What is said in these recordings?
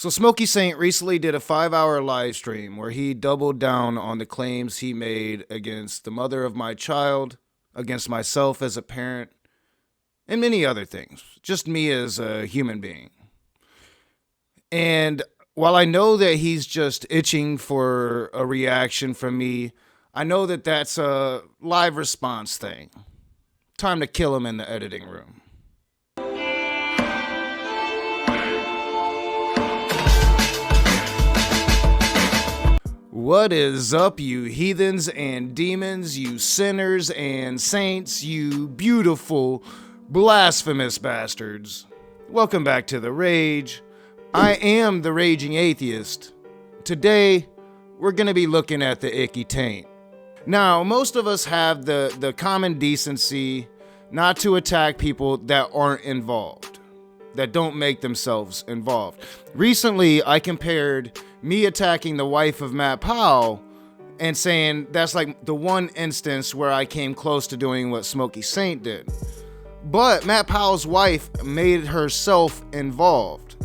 So Smokey Saint recently did a 5-hour live stream where he doubled down on the claims he made against the mother of my child, against myself as a parent, and many other things. Just me as a human being. And while I know that he's just itching for a reaction from me, I know that that's a live response thing. Time to kill him in the editing room. What is up, you heathens and demons, you sinners and saints, you beautiful, blasphemous bastards? Welcome back to The Rage. I am the Raging Atheist. Today, we're going to be looking at the icky taint. Now, most of us have the common decency not to attack people that aren't involved, that don't make themselves involved. Recently, I compared me attacking the wife of Matt Powell and saying that's like the one instance where I came close to doing what Smokey Saint did. But Matt Powell's wife made herself involved,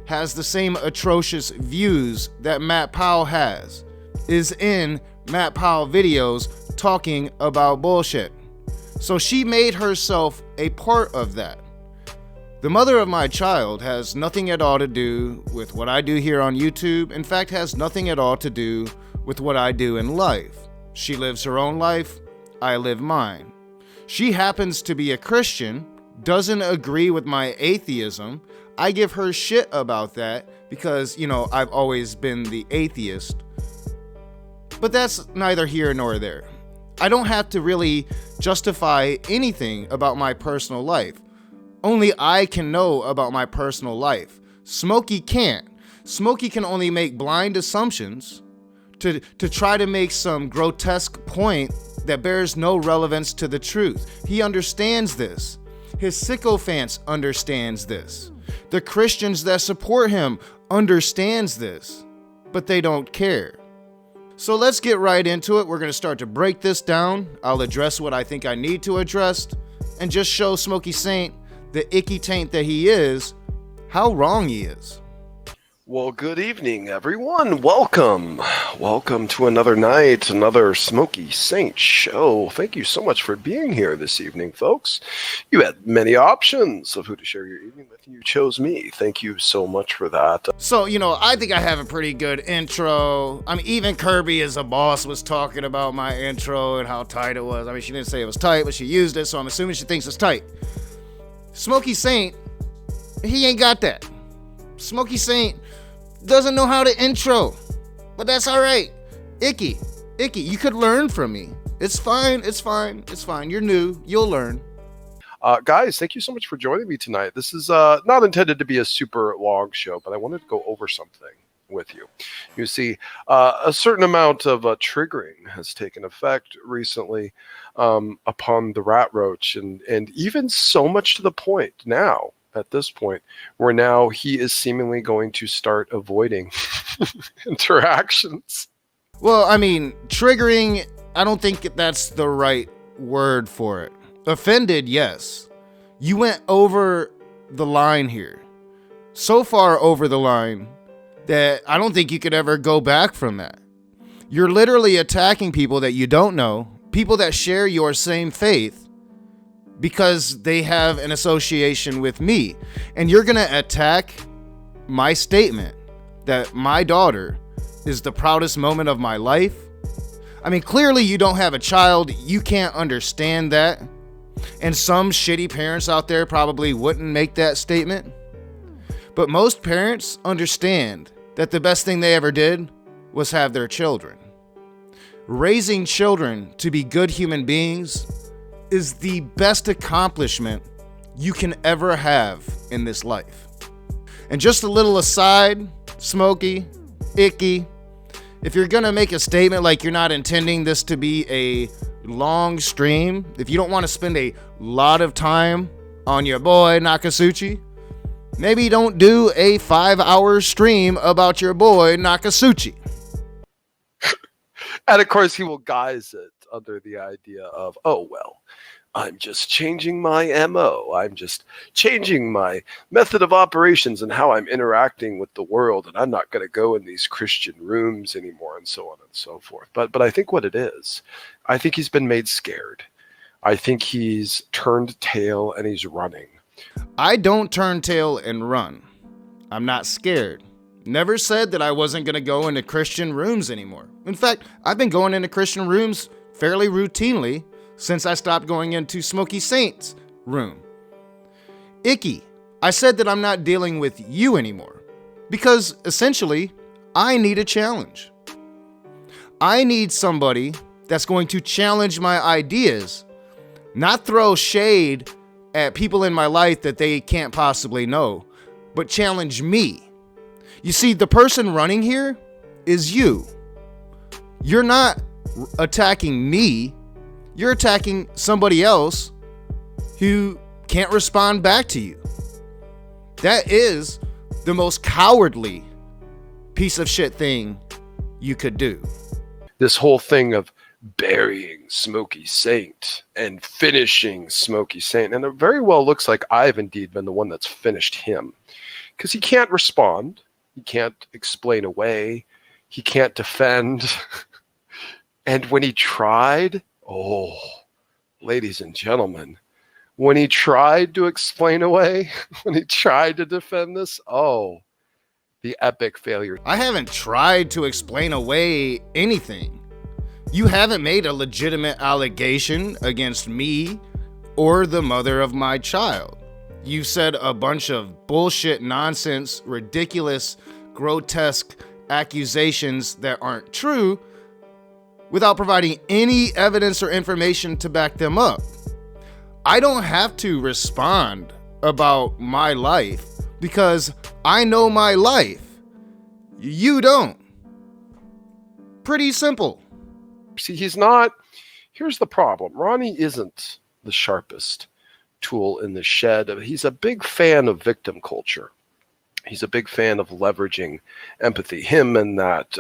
has the same atrocious views that Matt Powell has, is in Matt Powell videos talking about bullshit. So she made herself a part of that. The mother of my child has nothing at all to do with what I do here on YouTube. In fact, has nothing at all to do with what I do in life. She lives her own life, I live mine. She happens to be a Christian, doesn't agree with my atheism. I give her shit about that because, I've always been the atheist. But that's neither here nor there. I don't have to really justify anything about my personal life. Only I can know about my personal life. Smokey can't. Smokey can only make blind assumptions to try to make some grotesque point that bears no relevance to the truth. He understands this. His sycophants understands this. The Christians that support him understands this, but they don't care. So let's get right into it. We're going to start to break this down. I'll address what I think I need to address and just show Smokey Saint, the icky taint that he is, how wrong he is. Well, good evening, everyone. Welcome to another night, another Smokey Saint show. Thank you so much for being here this evening, folks. You had many options of who to share your evening with, and you chose me. Thank you so much for that. So, I think I have a pretty good intro. I mean, even Kirby as a boss was talking about my intro and how tight it was. I mean, she didn't say it was tight, but she used it, so I'm assuming she thinks it's tight. Smokey Saint, he ain't got that. Smokey Saint doesn't know how to intro, but that's all right. Icky, you could learn from me. It's fine. You're new, you'll learn. Guys, thank you so much for joining me tonight. This is not intended to be a super long show, but I wanted to go over something with you. You see, a certain amount of triggering has taken effect recently upon the rat roach, and even so much to the point now, at this point, where now he is seemingly going to start avoiding interactions. Well, I mean, triggering, I don't think that's the right word for it. Offended, yes. You went over the line here. So far over the line that I don't think you could ever go back from that. You're literally attacking people that you don't know, people that share your same faith, because they have an association with me. And you're going to attack my statement that my daughter is the proudest moment of my life. I mean, clearly you don't have a child. You can't understand that. And some shitty parents out there probably wouldn't make that statement. But most parents understand that the best thing they ever did was have their children. Raising children to be good human beings is the best accomplishment you can ever have in this life. And just a little aside, Smokey, Icky, if you're gonna make a statement like you're not intending this to be a long stream, if you don't want to spend a lot of time on your boy Nakasuchi, maybe don't do a 5-hour stream about your boy Nakasuchi. And of course, he will guise it under the idea of, oh, well, I'm just changing my MO. I'm just changing my method of operations and how I'm interacting with the world. And I'm not going to go in these Christian rooms anymore, and so on and so forth. But I think what it is, I think he's been made scared. I think he's turned tail and he's running. I don't turn tail and run. I'm not scared. Never said that I wasn't going to go into Christian rooms anymore. In fact, I've been going into Christian rooms fairly routinely since I stopped going into Smokey Saint's room. Icky, I said that I'm not dealing with you anymore because essentially I need a challenge. I need somebody that's going to challenge my ideas, not throw shade at people in my life that they can't possibly know, but challenge me. You see, the person running here is you. You're not attacking me. You're attacking somebody else who can't respond back to you. That is the most cowardly piece of shit thing you could do. This whole thing of burying Smokey Saint and finishing Smokey Saint, and it very well looks like I've indeed been the one that's finished him, because he can't respond, he can't explain away, he can't defend. And when he tried, oh, ladies and gentlemen, when he tried to explain away, when he tried to defend this, oh, the epic failure. I haven't tried to explain away anything. You haven't made a legitimate allegation against me or the mother of my child. You've said a bunch of bullshit, nonsense, ridiculous, grotesque accusations that aren't true without providing any evidence or information to back them up. I don't have to respond about my life because I know my life. You don't. Pretty simple. See, he's not. Here's the problem. Ronnie isn't the sharpest tool in the shed. He's a big fan of victim culture. He's a big fan of leveraging empathy. Him and that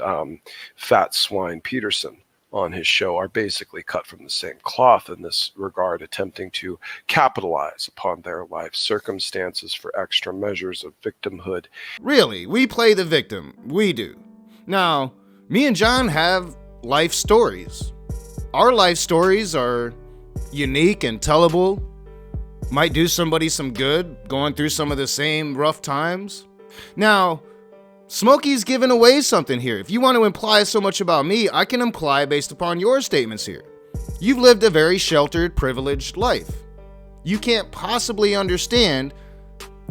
fat swine Peterson on his show are basically cut from the same cloth in this regard, attempting to capitalize upon their life circumstances for extra measures of victimhood. Really, we play the victim. We do. Now, me and John have life stories. Our life stories are unique and tellable. Might do somebody some good, going through some of the same rough times. Now, Smokey's giving away something here. If you want to imply so much about me, I can imply based upon your statements here. You've lived a very sheltered, privileged life. You can't possibly understand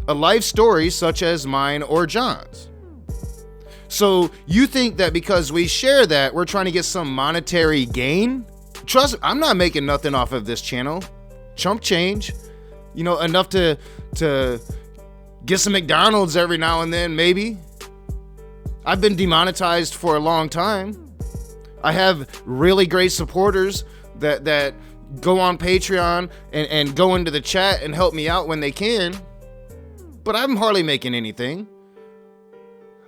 a life story such as mine or John's. So you think that because we share that, we're trying to get some monetary gain? Trust me, I'm not making nothing off of this channel. Chump change. You know, enough to get some McDonald's every now and then, maybe. I've been demonetized for a long time. I have really great supporters that go on Patreon and go into the chat and help me out when they can. But I'm hardly making anything.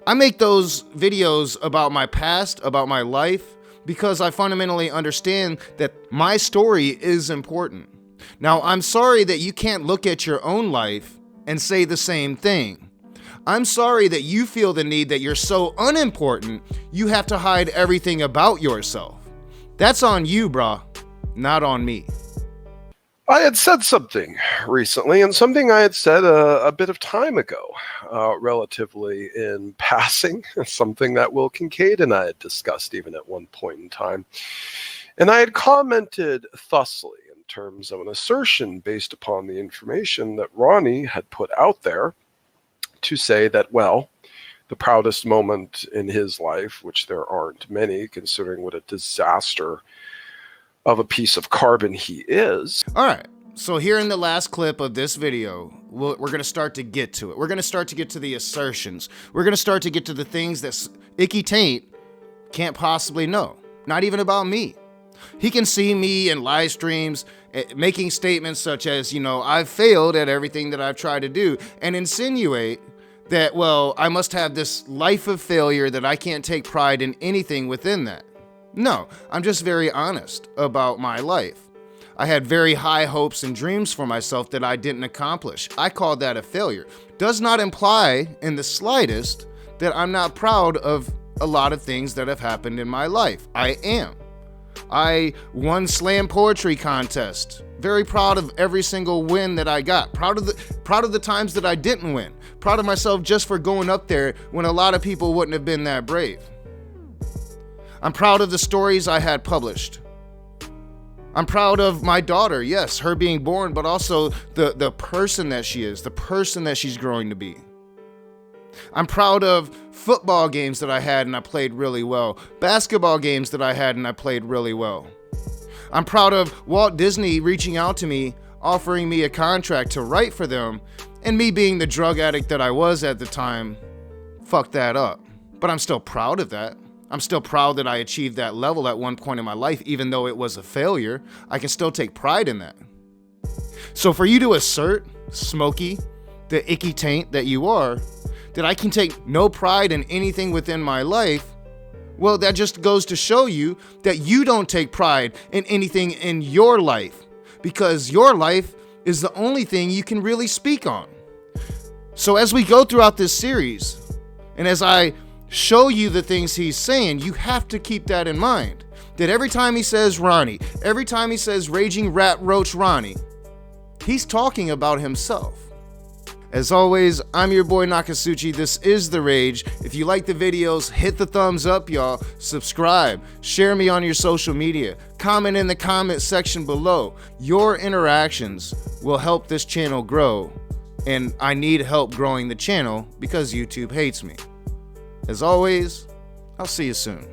I make those videos about my past, about my life, because I fundamentally understand that my story is important. Now, I'm sorry that you can't look at your own life and say the same thing. I'm sorry that you feel the need that you're so unimportant, you have to hide everything about yourself. That's on you, brah, not on me. I had said something recently, and something I had said a bit of time ago, relatively in passing, something that Will Kincaid and I had discussed even at one point in time. And I had commented thusly in terms of an assertion based upon the information that Ronnie had put out there to say that, well, the proudest moment in his life, which there aren't many, considering what a disaster of a piece of carbon he is. All right, so here in the last clip of this video, we're going to start to get to it. We're going to start to get to the assertions. We're going to start to get to the things that Icky Taint can't possibly know, not even about me. He can see me in live streams making statements such as, you know, I've failed at everything that I've tried to do, and insinuate that, well, I must have this life of failure that I can't take pride in anything within that. No, I'm just very honest about my life. I had very high hopes and dreams for myself that I didn't accomplish. I called that a failure. Does not imply in the slightest that I'm not proud of a lot of things that have happened in my life. I am. I won slam poetry contest. Very proud of every single win that I got. Proud of the times that I didn't win. Proud of myself just for going up there when a lot of people wouldn't have been that brave. I'm proud of the stories I had published. I'm proud of my daughter, yes, her being born, but also the person that she is, the person that she's growing to be. I'm proud of football games that I had and I played really well. Basketball games that I had and I played really well. I'm proud of Walt Disney reaching out to me, offering me a contract to write for them, and me being the drug addict that I was at the time, fucked that up. But I'm still proud of that. I'm still proud that I achieved that level at one point in my life, even though it was a failure. I can still take pride in that. So for you to assert, Smokey, the icky taint that you are, that I can take no pride in anything within my life, well, that just goes to show you that you don't take pride in anything in your life, because your life is the only thing you can really speak on. So as we go throughout this series, and as I show you the things he's saying, you have to keep that in mind. That every time he says Ronnie, every time he says Raging Rat Roach Ronnie, he's talking about himself. As always, I'm your boy Nakasuchi. This is The Rage. If you like the videos, hit the thumbs up, y'all. Subscribe. Share me on your social media. Comment in the comment section below. Your interactions will help this channel grow. And I need help growing the channel because YouTube hates me. As always, I'll see you soon.